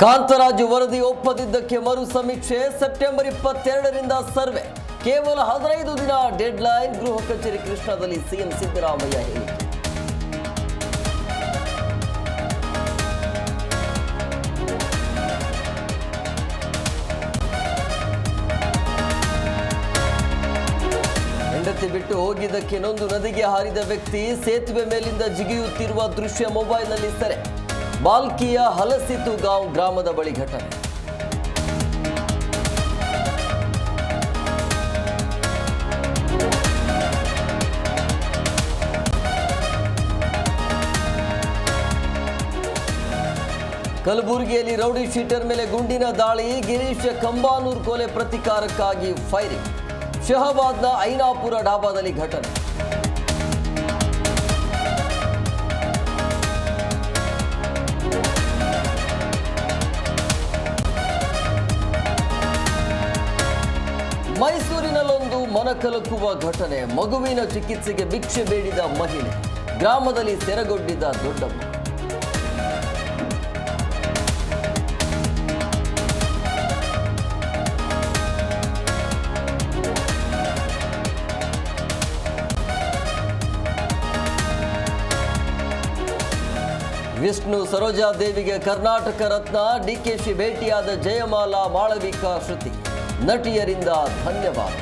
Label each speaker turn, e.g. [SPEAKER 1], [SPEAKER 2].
[SPEAKER 1] ಕಾಂತರಾಜು ವರದಿ ಒಪ್ಪದಿದ್ದಕ್ಕೆ ಮರು ಸಮೀಕ್ಷೆ ಸೆಪ್ಟೆಂಬರ್ 22ರಿಂದ ಸರ್ವೆ. ಕೇವಲ 15 ದಿನ ಡೆಡ್ಲೈನ್. ಗೃಹ ಕಚೇರಿ ಕೃಷ್ಣದಲ್ಲಿ ಸಿಎಂ ಸಿದ್ದರಾಮಯ್ಯ ಹೇಳಿಕೆ. ಹೆಂಡತಿ ಬಿಟ್ಟು ಹೋಗಿದ್ದಕ್ಕೆ ನೊಂದು ನದಿಗೆ ಹಾರಿದ ವ್ಯಕ್ತಿ ಸೇತುವೆ ಮೇಲಿಂದ ಜಿಗಿಯುತ್ತಿರುವ ದೃಶ್ಯ ಮೊಬೈಲ್ನಲ್ಲಿ ಸೆರೆ. ಬಾಲ್ಕಿಯ ಹಲಸಿತು ಗಾಂವ್ ಗ್ರಾಮದ ಬಳಿ ಘಟನೆ. ಕಲಬುರಗಿಯಲ್ಲಿ ರೌಡಿ ಶೀಟರ್ ಮೇಲೆ ಗುಂಡಿನ ದಾಳಿ. ಗಿರೀಶ್ ಕಂಬಾನೂರ್ ಕೊಲೆ ಪ್ರತಿಕಾರಕ್ಕಾಗಿ ಫೈರಿಂಗ್. ಶಹಬಾದ್ನ ಐನಾಪುರ ಡಾಬಾದಲ್ಲಿ ಘಟನೆ. ಮೈಸೂರಿನಲ್ಲೊಂದು ಮನಕಲಕುವ ಘಟನೆ. ಮಗುವಿನ ಚಿಕಿತ್ಸೆಗೆ ಭಿಕ್ಷೆ ಬೇಡಿದ ಮಹಿಳೆ. ಗ್ರಾಮದಲ್ಲಿ ಸೆರೆಗೊಂಡಿದ್ದ ದೊಡ್ಡಮ್ಮ. ವಿಷ್ಣು ಸರೋಜಾದೇವಿಗೆ ಕರ್ನಾಟಕ ರತ್ನ. ಡಿಕೆಶಿ ಭೇಟಿಯಾದ ಜಯಮಾಲಾ, ಮಾಳವಿಕಾ, ಶ್ರುತಿ. ನಟಿಯರಿಂದ ಧನ್ಯವಾದ.